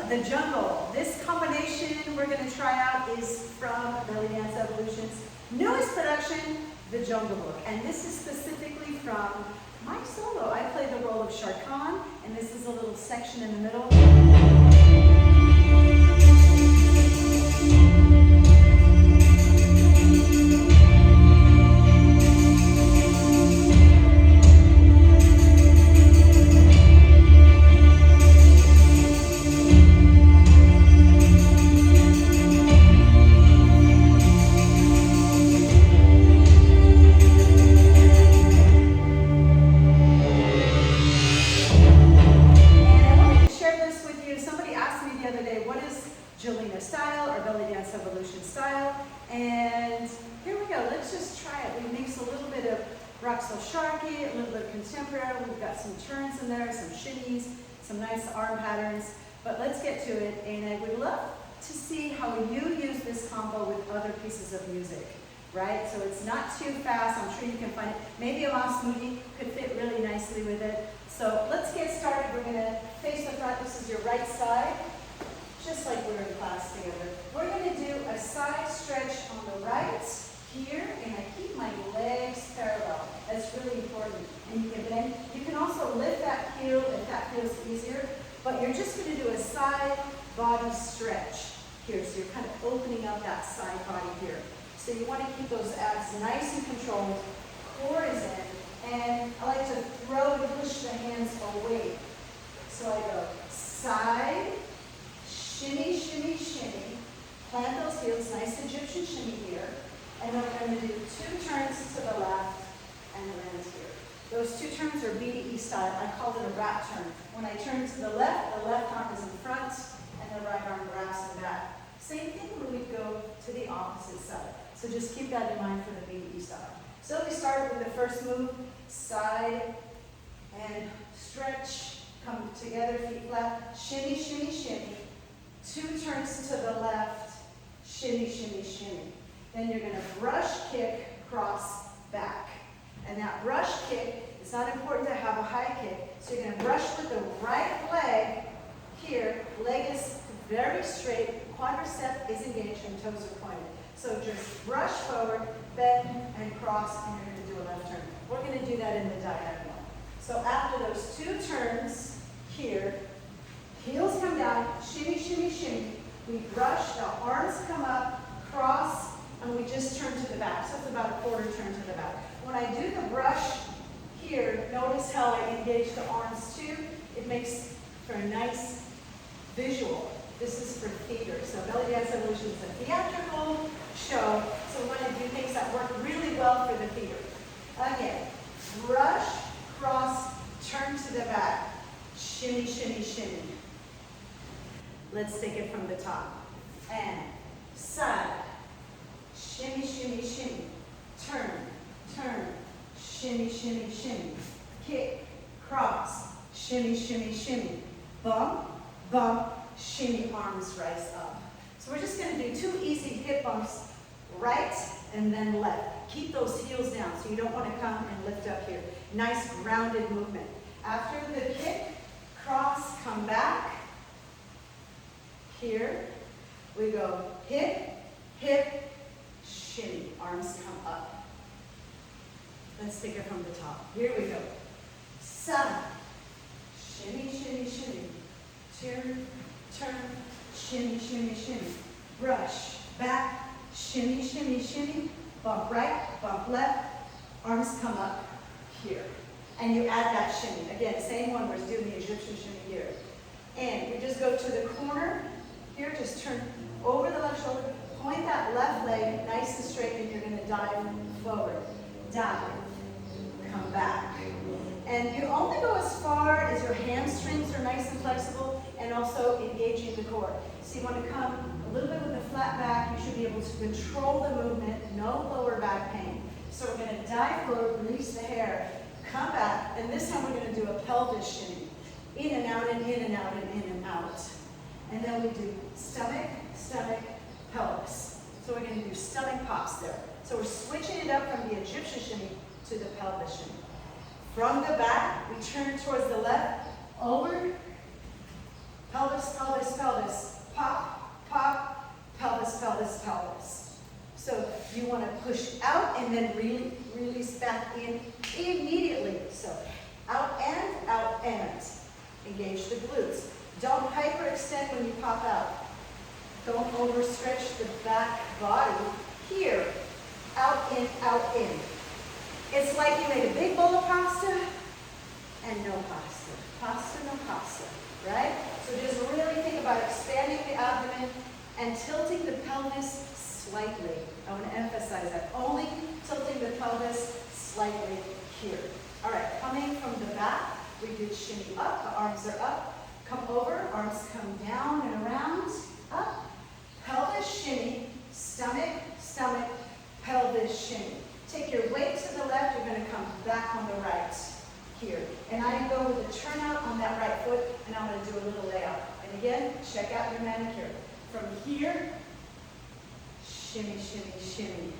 the jungle. This combination we're going to try out is from Bellydance Evolution's newest production, The Jungle Book. And this is specifically from my solo. I play the role of Shere, and this is a little section in the middle. Jillina style or Bellydance Evolution style, and here we go. Let's just try it. We mix a little bit of Roxo Sharky, a little bit of contemporary. We've got some turns in there, some shimmies, some nice arm patterns. But let's get to it, and I would love to see how you use this combo with other pieces of music, right? So it's not too fast. I'm sure you can find it. Maybe a mouse movie could fit really nicely with it. So let's get started. We're going to face the front. This is your right side. Just like we were in class together. We're going to do a side stretch on the right here, and I keep my legs parallel. That's really important. And you can bend. You can also lift that heel if that feels easier, but you're just going to do a side body stretch here. So you're kind of opening up that side body here. So you want to keep those abs nice and controlled. Core is in, and I like to throw and push the hands away. So I go side, shimmy, shimmy, shimmy. Plant those heels, nice Egyptian shimmy here. And then we're going to do 2 turns to the left and land here. Those 2 turns are BDE style. I call it a rat turn. When I turn to the left arm is in front, and the right arm grabs in back. Same thing when we go to the opposite side. So just keep that in mind for the BDE style. So we start with the first move, side and stretch. Come together, feet flat, shimmy, shimmy, shimmy. 2 turns to the left, shimmy, shimmy, shimmy. Then you're going to brush kick, cross, back. And that brush kick, it's not important to have a high kick, so you're going to brush with the right leg here. Leg is very straight, quadricep is engaged, and toes are pointed. So just brush forward, bend, and cross, and you're going to do a left turn. We're going to do that in the diagonal. So after those 2 turns here, heels come down, shimmy, shimmy, shimmy. We brush, the arms come up, cross, and we just turn to the back. So it's about a quarter turn to the back. When I do the brush here, notice how I engage the arms too. It makes for a nice visual. This is for theater. So Bellydance Evolution is a theatrical show. So we want to do things that work really well for the theater. Again, brush, cross, turn to the back. Shimmy, shimmy, shimmy. Let's take it from the top. And side, shimmy, shimmy, shimmy. Turn, turn, shimmy, shimmy, shimmy. Kick, cross, shimmy, shimmy, shimmy. Bump, bump, shimmy, arms rise up. So we're just going to do 2 easy hip bumps, right and then left. Keep those heels down so you don't want to come and lift up here. Nice grounded movement. After the kick, cross, come back. Here, we go hip, hip, shimmy. Arms come up. Let's take it from the top. Here we go. Side, shimmy, shimmy, shimmy. Turn, turn, shimmy, shimmy, shimmy. Brush, back, shimmy, shimmy, shimmy. Bump right, bump left. Arms come up here. And you add that shimmy. Again, same one, we're doing the Egyptian shimmy here. And we just go to the corner. Here, just turn over the left shoulder, point that left leg nice and straight, and you're going to dive forward. Dive, come back. And you only go as far as your hamstrings are nice and flexible, and also engaging the core. So you want to come a little bit with a flat back. You should be able to control the movement, no lower back pain. So we're going to dive forward, release the hair, come back, and this time we're going to do a pelvis shimmy. In and out, and in and out, and in and out. And then we do stomach, stomach, pelvis. So we're going to do stomach pops there. So we're switching it up from the Egyptian shimmy to the pelvis shimmy. From the back, we turn towards the left, over, pelvis, pelvis, pelvis, pop, pop, pelvis, pelvis, pelvis. So you want to push out and then release back in immediately. So out and engage the glutes. Don't hyperextend when you pop out. Don't overstretch the back body. Here, out in, out in. It's like you made a big bowl of pasta and no pasta. Pasta, no pasta, right? So just really think about expanding the abdomen and tilting the pelvis slightly. I want to emphasize that. Only tilting the pelvis slightly here. All right, coming from the back, we did shimmy up, the arms are up. Come over, arms come down and around, up. Pelvis shimmy, stomach, stomach, pelvis shimmy. Take your weight to the left, you're going to come back on the right here. And I go with a turnout on that right foot, and I'm going to do a little layout. And again, check out your manicure. From here, shimmy, shimmy, shimmy.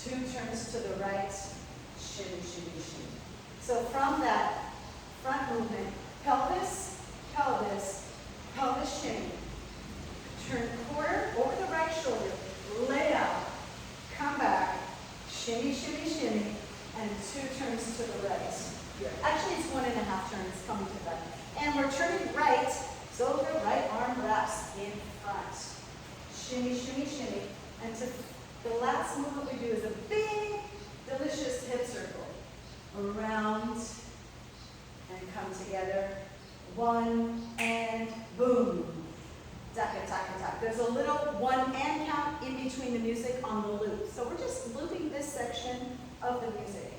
2 turns to the right, shimmy, shimmy, shimmy. So from that front movement, pelvis, pelvis, pelvis shimmy. Turn quarter over the right shoulder, lay out, come back, shimmy, shimmy, shimmy, and 2 turns to the right. Actually, it's 1.5 turns coming to the back. And we're turning right, so the right arm wraps in front. Shimmy, shimmy, shimmy. And the last movement we do is a big, delicious hip circle. Around and come together. 1 and boom. Taka, taka, taka. There's a little 1 and count in between the music on the loop. So we're just looping this section of the music.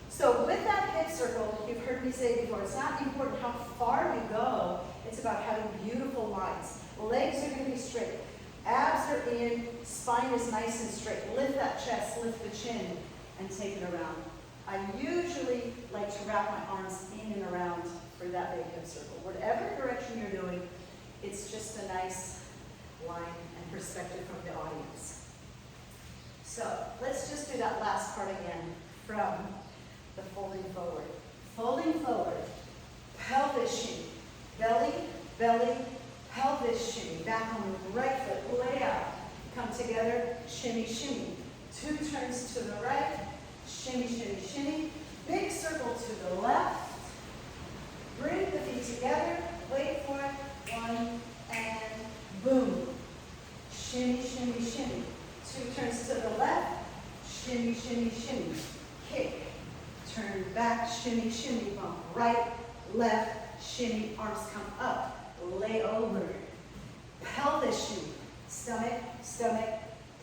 So with that hip circle, you've heard me say before, it's not important how far we go, it's about having beautiful lines. Legs are going to be straight. Abs are in, spine is nice and straight. Lift that chest, lift the chin, and take it around. I usually like to wrap my arms in and around for that big hip circle. Whatever direction you're doing, it's just a nice line and perspective from the audience. So let's just do that last part again from the folding forward. Folding forward, pelvis shimmy, belly, belly, pelvis shimmy. Back on the right foot, lay out, come together, shimmy, shimmy. 2 turns to the right, shimmy, shimmy, shimmy. Big circle to the left. Bring the feet together, wait for it. 1 and boom. Shimmy, shimmy, shimmy. 2 turns to the left, shimmy, shimmy, shimmy. Kick, turn back, shimmy, shimmy, bump. Right, left, shimmy, arms come up, lay over. Pelvis shimmy, stomach, stomach,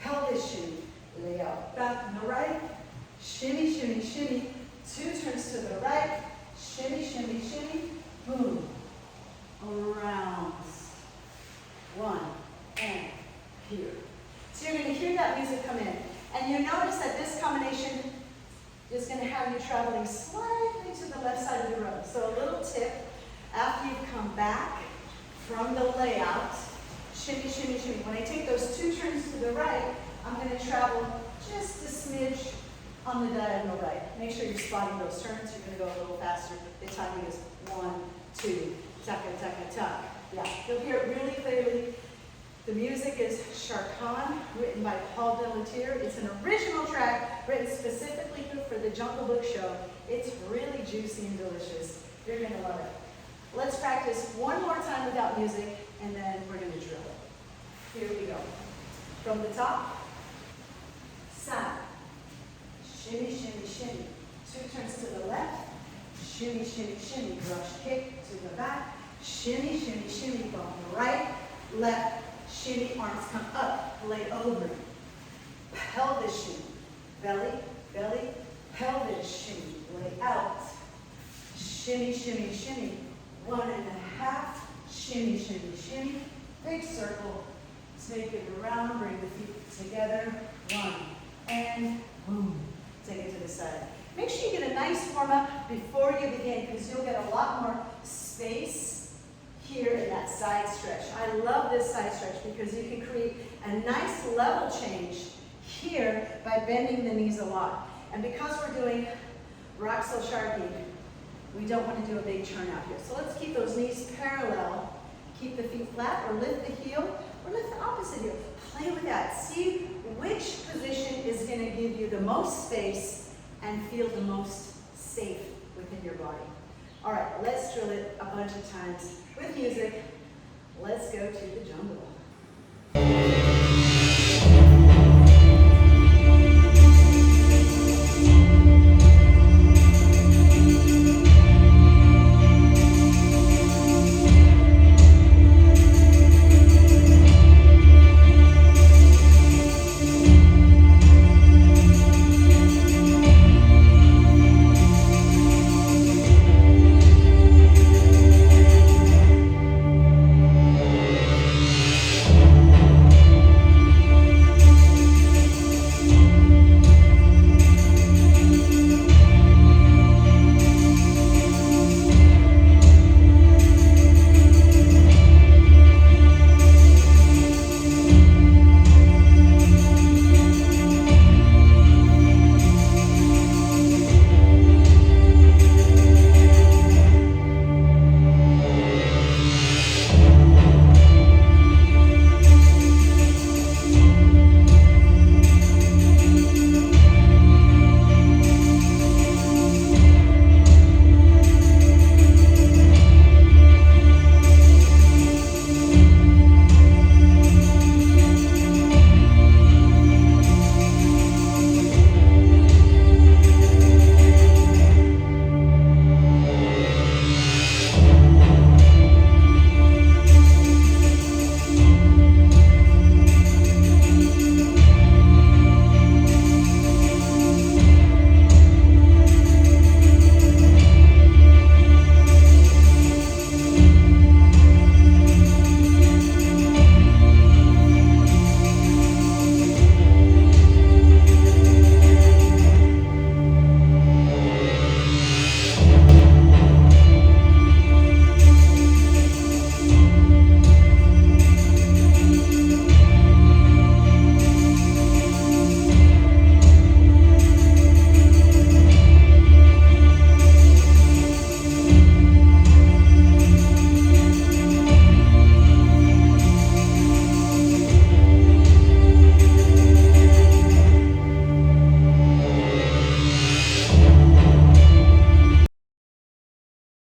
pelvis shimmy. Lay out, back on the right, shimmy, shimmy, shimmy. 2 turns to the right, shimmy, shimmy, shimmy, boom. Around. 1 and here. So you're going to hear that music come in. And you notice that this combination is going to have you traveling slightly to the left side of the room. So a little tip, after you've come back from the layout, shimmy, shimmy, shimmy. When I take those 2 turns to the right, I'm going to travel just a smidge on the diagonal right. Make sure you're spotting those turns. You're going to go a little faster. The timing is 1, 2, taka, taka, taka. Yeah, you'll hear it really clearly. The music is Shere, written by Paul Delautier. It's an original track written specifically for the Jungle Book show. It's really juicy and delicious. You're going to love it. Let's practice one more time without music, and then we're going to drill it. Here we go. From the top, side, shimmy, shimmy, shimmy. 2 turns to the left, shimmy, shimmy, shimmy. Brush kick to the back, shimmy, shimmy, shimmy. Bump right, left, shimmy, arms come up, lay over. Pelvis shimmy, belly, belly, pelvis shimmy, lay out. Shimmy, shimmy, shimmy. 1.5, shimmy, shimmy, shimmy. Big circle, take it around, bring the feet together. 1 and boom, take it to the side. Make sure you get a nice warm up before you begin, because you'll get a lot more space here in that side stretch. I love this side stretch because you can create a nice level change here by bending the knees a lot. And because we're doing Roxel Sharkey, we don't want to do a big turn out here. So let's keep those knees parallel Keep the feet flat or lift the heel or lift the opposite heel. Play with that. See which position is going to give you the most space and feel the most safe within your body. All right, let's drill it a bunch of times with music. Let's go to the jungle.